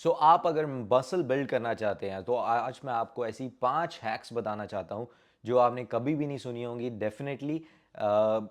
सो आप अगर muscle build करना चाहते हैं तो आज मैं आपको ऐसी 5 हैक्स बताना चाहता हूँ जो आपने कभी भी नहीं सुनी होंगी डेफिनेटली।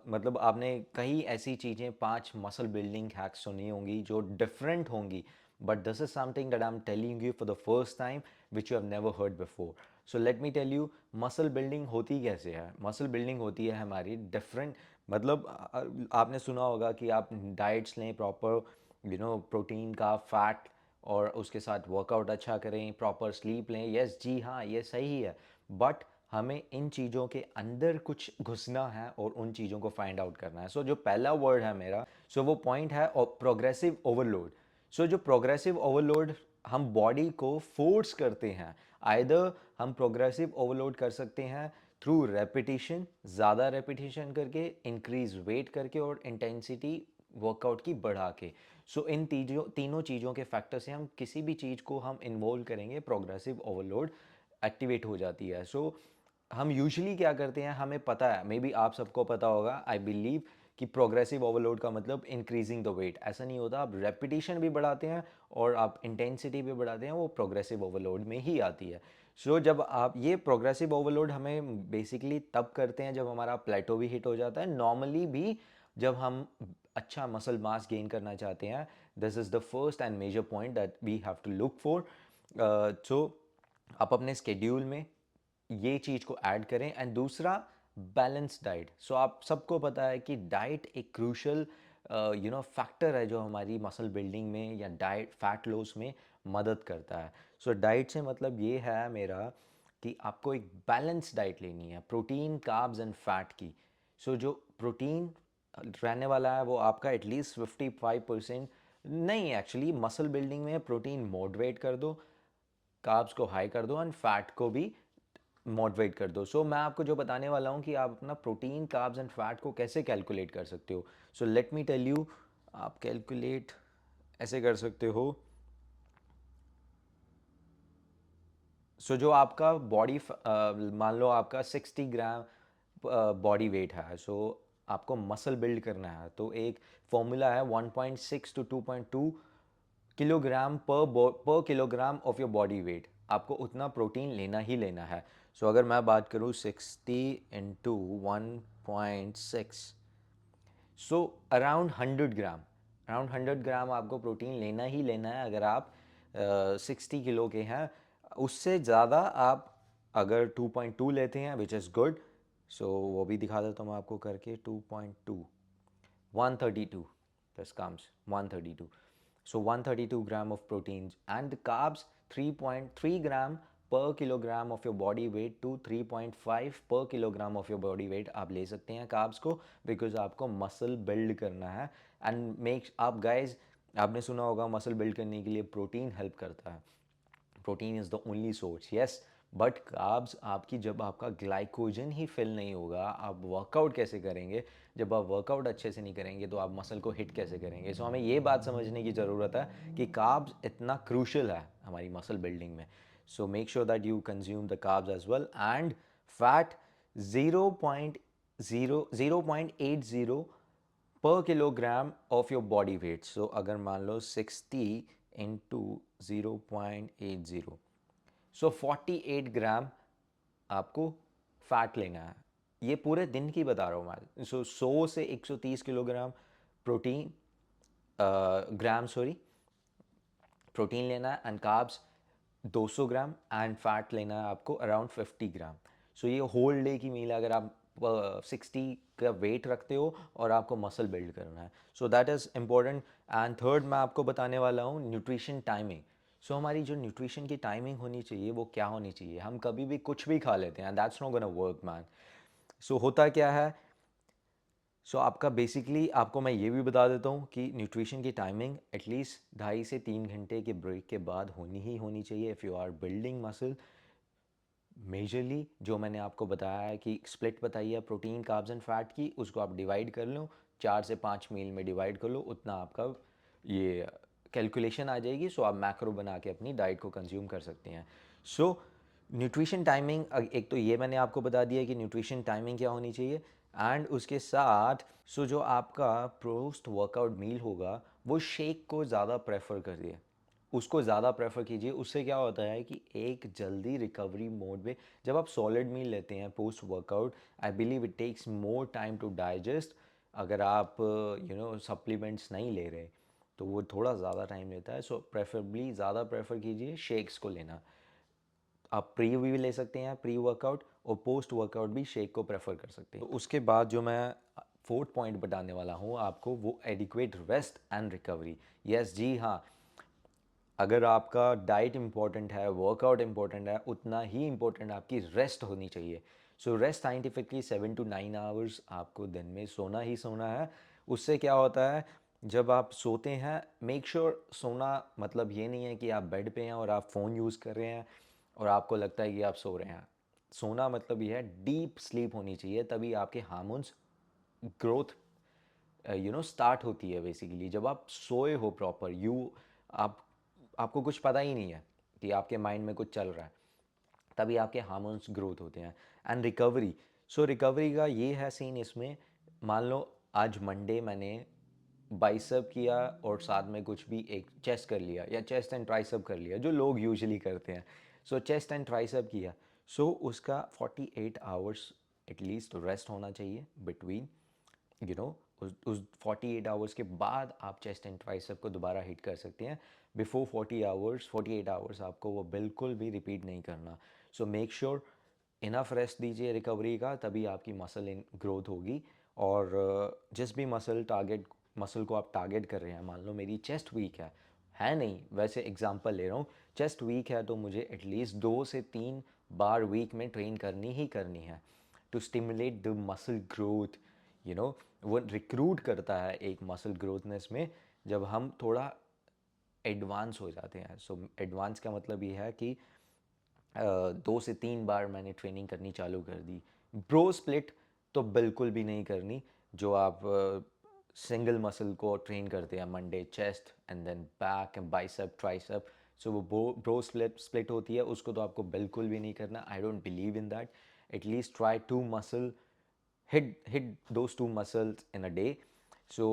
मतलब आपने कई ऐसी चीज़ें 5 मसल बिल्डिंग हैक्स सुनी होंगी जो डिफरेंट होंगी, but this is something that I am telling you for the first time which you have never heard before. So let me tell you muscle building होती कैसे है। मसल बिल्डिंग होती है हमारी डिफरेंट, मतलब आपने सुना होगा कि आप डाइट्स लें प्रॉपर, प्रोटीन का, फैट, और उसके साथ वर्कआउट अच्छा करें, प्रॉपर स्लीप लें। यस जी हाँ, ये सही है, बट हमें इन चीज़ों के अंदर कुछ घुसना है और उन चीज़ों को फाइंड आउट करना है। सो जो पहला वर्ड है मेरा, वो पॉइंट है प्रोग्रेसिव ओवरलोड। जो प्रोग्रेसिव ओवरलोड, हम बॉडी को फोर्स करते हैं। आइदर हम प्रोग्रेसिव ओवरलोड कर सकते हैं थ्रू रेपिटेशन, ज़्यादा रेपिटेशन करके, इंक्रीज वेट करके और इंटेंसिटी वर्कआउट की बढ़ा के। इन तीनों चीज़ों के फैक्टर से हम किसी भी चीज़ को हम इन्वॉल्व करेंगे, प्रोग्रेसिव ओवरलोड एक्टिवेट हो जाती है। हम यूजुअली क्या करते हैं, हमें पता है, मे बी आप सबको पता होगा, आई बिलीव, कि प्रोग्रेसिव ओवरलोड का मतलब इंक्रीजिंग द वेट। ऐसा नहीं होता, आप रेपिटेशन भी बढ़ाते हैं और आप इंटेंसिटी भी बढ़ाते हैं, वो प्रोग्रेसिव ओवरलोड में ही आती है। जब आप ये प्रोग्रेसिव ओवरलोड हमें बेसिकली तब करते हैं जब हमारा प्लेटो भी हिट हो जाता है, नॉर्मली भी जब हम अच्छा मसल मास गेन करना चाहते हैं। This is the first and major point that we have to look for. So आप अपने स्केड्यूल में ये चीज़ को ऐड करें। एंड दूसरा, बैलेंस डाइट। आप सबको पता है कि डाइट एक क्रूशल फैक्टर है जो हमारी मसल बिल्डिंग में या डाइट फैट लॉस में मदद करता है। डाइट से मतलब ये है मेरा कि आपको एक बैलेंस डाइट लेनी है, प्रोटीन, कार्ब्स एंड फैट की। जो प्रोटीन रहने वाला है वो आपका एटलीस्ट 55%। नहीं, एक्चुअली मसल बिल्डिंग में प्रोटीन मॉडरेट कर दो, कार्ब्स को हाई कर दो एंड फैट को भी मॉडरेट कर दो। मैं आपको जो बताने वाला हूँ कि आप अपना प्रोटीन, कार्ब्स एंड फैट को कैसे कैलकुलेट कर सकते हो। लेट मी टेल यू, आप कैलकुलेट ऐसे कर सकते हो। जो आपका बॉडी, मान लो आपका 60 ग्राम बॉडी वेट है। आपको मसल बिल्ड करना है तो एक फॉर्मूला है 1.6 टू 2.2 किलोग्राम पर kilogram of your body wait. आपको उतना प्रोटीन लेना ही लेना है। अगर मैं बात करूँ 60 इंटू 1.6, अराउंड 100 ग्राम आपको प्रोटीन लेना ही लेना है अगर आप 60 किलो के हैं। उससे ज़्यादा आप अगर 2.2 लेते हैं, विच इज़ गुड। वो भी दिखा देता हूँ मैं आपको करके। 2.2, 132, this comes 132. 132 gram of proteins and carbs 3.3 gram per kilogram of your body weight to 3.5 per kilogram of your body weight आप ले सकते हैं carbs को, because आपको मसल बिल्ड करना है। एंड मेक आप गाइज, आपने सुना होगा मसल बिल्ड करने के लिए प्रोटीन हेल्प करता है। Protein is the only source, yes, but carbs आपकी, जब आपका ग्लाइकोजन ही फिल नहीं होगा, आप वर्कआउट कैसे करेंगे? जब आप वर्कआउट अच्छे से नहीं करेंगे तो आप मसल को हिट कैसे करेंगे? हमें ये बात समझने की ज़रूरत है कि कार्ब्स इतना क्रूशल है हमारी मसल बिल्डिंग में। Make sure that you consume the carbs as well. And fat 0.80 पर kilogram of your body weight. अगर मान लो 60 इंटू 0.80, 48 ग्राम आपको फैट लेना है। ये पूरे दिन की बता रहा हूँ मैं। 100 से 130 किलोग्राम प्रोटीन, ग्राम सॉरी, प्रोटीन लेना है। And carbs 200 gram and fat लेना है आपको अराउंड 50 ग्राम। ये होल डे की मील है अगर आप 60 का वेट रखते हो और आपको मसल बिल्ड करना है। That is important. And third मैं आपको बताने वाला हूँ न्यूट्रिशन टाइमिंग। हमारी जो न्यूट्रिशन की टाइमिंग होनी चाहिए वो क्या होनी चाहिए? हम कभी भी कुछ भी खा लेते हैं, that's not gonna work man. होता क्या है, आपका बेसिकली, आपको मैं ये भी बता देता हूँ कि न्यूट्रिशन की टाइमिंग एटलीस्ट 2.5 से 3 घंटे के ब्रेक के बाद होनी ही होनी चाहिए if you are building muscle. Majorly जो मैंने आपको बताया है कि स्प्लिट बताई है प्रोटीन, कार्ब्स एंड फैट की, उसको आप डिवाइड कर लो, 4 से 5 मील में डिवाइड कर लो, उतना आपका ये कैलकुलेशन आ जाएगी। आप मैक्रो बना के अपनी डाइट को कंज्यूम कर सकते हैं। न्यूट्रिशन टाइमिंग, एक तो ये मैंने आपको बता दिया कि न्यूट्रिशन टाइमिंग क्या होनी चाहिए। एंड उसके साथ जो आपका पोस्ट वर्कआउट मील होगा वो शेक को ज़्यादा प्रेफर करिए। उसको ज़्यादा प्रेफर कीजिए। उससे क्या होता है कि एक जल्दी रिकवरी मोड में जब आप सॉलिड मील लेते हैं post workout, I believe it takes more time to digest. अगर आप सप्लीमेंट्स नहीं ले रहे तो वो थोड़ा ज़्यादा टाइम लेता है। सो प्रेफरेबली ज़्यादा प्रेफर कीजिए शेक्स को लेना। आप प्री भी ले सकते हैं, प्री वर्कआउट, और पोस्ट वर्कआउट भी शेक को प्रेफर कर सकते हैं। तो उसके बाद जो मैं फोर्थ पॉइंट बताने वाला हूँ आपको, वो adequate rest and recovery. Yes जी हाँ, अगर आपका डाइट इम्पॉर्टेंट है, वर्कआउट इम्पॉर्टेंट है, उतना ही इम्पोर्टेंट आपकी रेस्ट होनी चाहिए। So rest scientifically 7 to 9 hours आपको दिन में सोना ही सोना है। उससे क्या होता है, जब आप सोते हैं, मेक श्योर सोना मतलब ये नहीं है कि आप बेड पे हैं और आप फ़ोन यूज़ कर रहे हैं और आपको लगता है कि आप सो रहे हैं। सोना मतलब ये है डीप स्लीप होनी चाहिए, तभी आपके हार्मोन्स ग्रोथ स्टार्ट होती है। बेसिकली जब आप सोए हो प्रॉपर, आप आपको कुछ पता ही नहीं है कि आपके माइंड में कुछ चल रहा है, तभी आपके हार्मोन्स ग्रोथ होते हैं। एंड रिकवरी, सो रिकवरी का ये है सीन इसमें, मान लो आज मंडे मैंने बाइसेप किया और साथ में कुछ भी एक चेस्ट कर लिया या चेस्ट एंड ट्राइसेप कर लिया, जो लोग यूजुअली करते हैं। सो चेस्ट एंड ट्राइसेप किया, सो उसका 48 आवर्स एटलीस्ट रेस्ट होना चाहिए बिटवीन, यू नो उस 48 आवर्स के बाद आप चेस्ट एंड ट्राइसेप को दोबारा हिट कर सकते हैं। बिफोर 40 आवर्स, 48 आवर्स आपको वो बिल्कुल भी रिपीट नहीं करना। So make sure enough rest दीजिए रिकवरी का, तभी आपकी मसल इन ग्रोथ होगी। और जिस भी मसल को आप टारगेट कर रहे हैं, मान लो मेरी चेस्ट वीक है नहीं, वैसे एग्जांपल ले रहा हूँ, चेस्ट वीक है तो मुझे एटलीस्ट 2 से 3 बार वीक में ट्रेन करनी ही करनी है to stimulate the muscle growth. You know वो रिक्रूट करता है एक मसल ग्रोथनेस में, जब हम थोड़ा एडवांस हो जाते हैं। सो एडवांस का मतलब ये है कि 2 से 3 बार मैंने ट्रेनिंग करनी चालू कर दी। ब्रो स्प्लिट तो बिल्कुल भी नहीं करनी, जो आप सिंगल मसल को ट्रेन करते हैं, Monday chest and then back and bicep tricep. So वो ब्रो स्प्लिट होती है, उसको तो आपको बिल्कुल भी नहीं करना। I don't believe in that. At least try 2 muscle, hit those 2 muscles in a day। So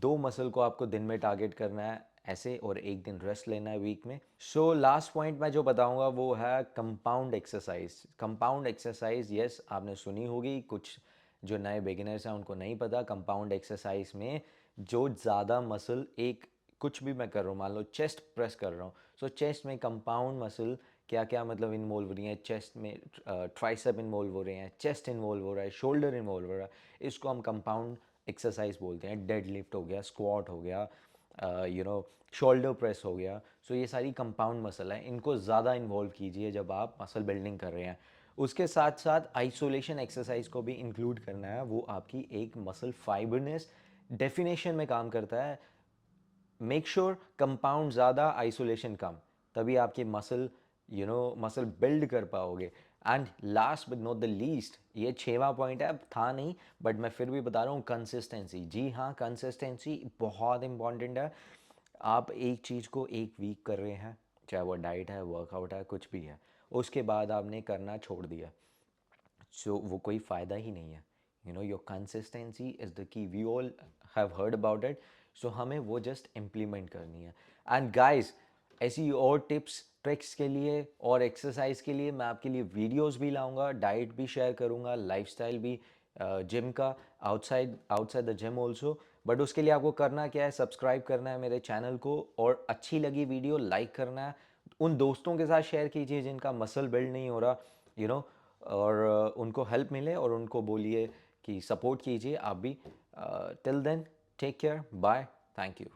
2 muscle को आपको दिन में टारगेट करना है ऐसे, और एक दिन रेस्ट लेना है वीक में। सो लास्ट पॉइंट मैं जो बताऊंगा वो है compound exercise. Compound exercise, yes आपने सुनी होगी, कुछ जो नए बिगिनर्स हैं उनको नहीं पता। कंपाउंड एक्सरसाइज में जो ज़्यादा मसल, एक कुछ भी मैं कर रहा हूँ, मान लो चेस्ट प्रेस कर रहा हूँ, सो चेस्ट में कंपाउंड मसल क्या क्या मतलब इन्वॉल्व हो रही हैं, चेस्ट में ट्राइसेप इन्वॉल्व हो रहे हैं, चेस्ट इन्वॉल्व हो रहा है, शोल्डर इन्वॉल्व हो रहा है, इसको हम कंपाउंड एक्सरसाइज बोलते हैं। डेड लिफ्ट हो गया, स्क्वाट हो गया, शोल्डर प्रेस हो गया। सो ये सारी कंपाउंड मसल है, इनको ज़्यादा इन्वॉल्व कीजिए जब आप मसल बिल्डिंग कर रहे हैं। उसके साथ साथ आइसोलेशन एक्सरसाइज को भी इंक्लूड करना है, वो आपकी एक मसल फाइबरनेस डेफिनेशन में काम करता है। मेक श्योर कंपाउंड ज़्यादा, आइसोलेशन कम, तभी आपके मसल बिल्ड कर पाओगे। And last but not the least, ये 6वां पॉइंट है, अब था नहीं बट मैं फिर भी बता रहा हूँ, कंसिस्टेंसी। जी हाँ, कंसिस्टेंसी बहुत इंपॉर्टेंट है। आप एक चीज़ को एक वीक कर रहे हैं, चाहे वो डाइट है, वर्कआउट है, कुछ भी है, उसके बाद आपने करना छोड़ दिया, सो वो कोई फ़ायदा ही नहीं है। Your consistency is the key, we all have heard about it. So हमें वो जस्ट इम्प्लीमेंट करनी है। एंड गाइस, ऐसी और टिप्स ट्रिक्स के लिए और एक्सरसाइज के लिए मैं आपके लिए वीडियोस भी लाऊंगा, डाइट भी शेयर करूंगा, लाइफस्टाइल भी, जिम का, outside outside the gym also. But उसके लिए आपको करना क्या है, सब्सक्राइब करना है मेरे चैनल को, और अच्छी लगी वीडियो लाइक करना है। उन दोस्तों के साथ शेयर कीजिए जिनका मसल बिल्ड नहीं हो रहा, यू नो और उनको हेल्प मिले, और उनको बोलिए कि सपोर्ट कीजिए आप भी। Till then, take care, bye, thank you.